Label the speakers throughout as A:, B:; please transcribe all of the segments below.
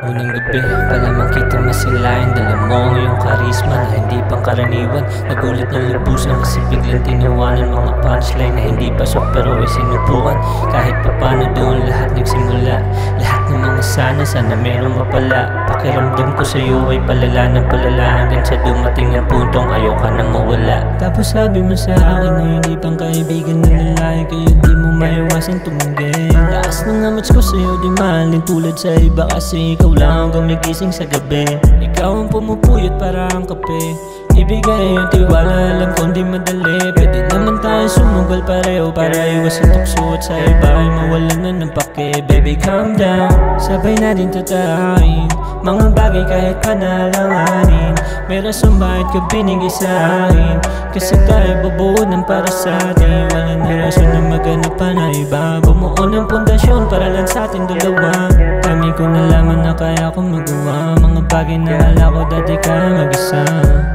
A: Unang gabi, palamang kita masilayan. Dala mo ang iyong karisma na hindi pang karaniwan. Nagulat ng lubusan kasi biglang tinawanan. Mga punchline na hindi pasok pero ay sinubukan. Kahit pa paano doon lahat nagsimula. Lahat ng mga sana merong mapala. Pakiramdam ko sa'yo ay palala ng palala. Hanggang sa dumating ang puntong ayaw ka nang mawala. Tapos sabi mo sa akin na hindi pang kaibigan na lalaki, kaya di mo maiwasan tumingin. Lakas ng amats ko sa'yo di mahalin tulad sa iba, kasi ikaw lang ang gumigising sa gabi. Ikaw ang pumupuyot para ang kape. Ibigay yung tiwala, alam kong di madali. Pwede naman tayo sumugal pareho para iwas sa tukso at sa iba ay mawalan na ng pake. Baby calm down, sabay natin tatahain mga bagay kahit panalanganin. May rason bakit ka binigay sa akin, kasi tayo bubuo ng para sa atin. Wala na rason na maghanap pa na iba. Bumuo ng pundasyon para lang sa atin dalawa. Dami ko nalaman na kaya kong magawa mga bagay na wala ko dati ka mag-isa.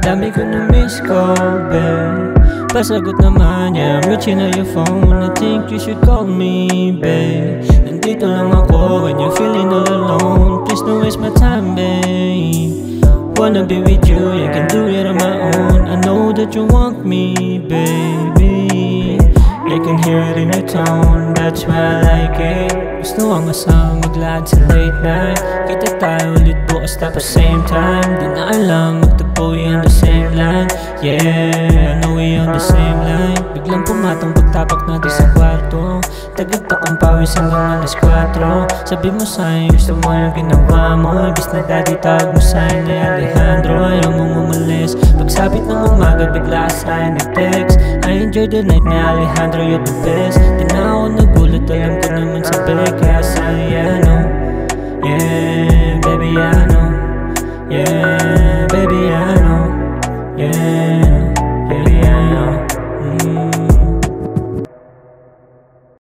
A: Dami ko na miss call, babe. Pasagot naman, yeah, I'm reaching on your phone. I think you should call me, babe. Nandito lang ako when you're feeling all alone. Please don't waste my time, babe. Wanna be with you, I can do it on my own. I know that you want me, baby. I can hear it in your tone, that's why I like it. Gusto ang asang maglad sa late night. Kita tayo ulit bukas tapos same time. Di na alam magtagpo on the same line. Yeah, I know we on the same line. Biglang pumatang pagtapak natin sa kwarto. Tagagtak ang pawis hanggang alas 4. Sabi mo sa'yo gusto mo yung ginawa mo. Ibis na dati tawag mo sa'yo na Alejandro. Ayaw mong umalis. Pagsabit ng umaga bigla sa'yo nag-text. I enjoy the night ni Alejandro, you're the best. Di na ako nagulat, alam ko naman sa balik. Kaya sa'yo, yeah, no. Yeah, baby, I know. Yeah.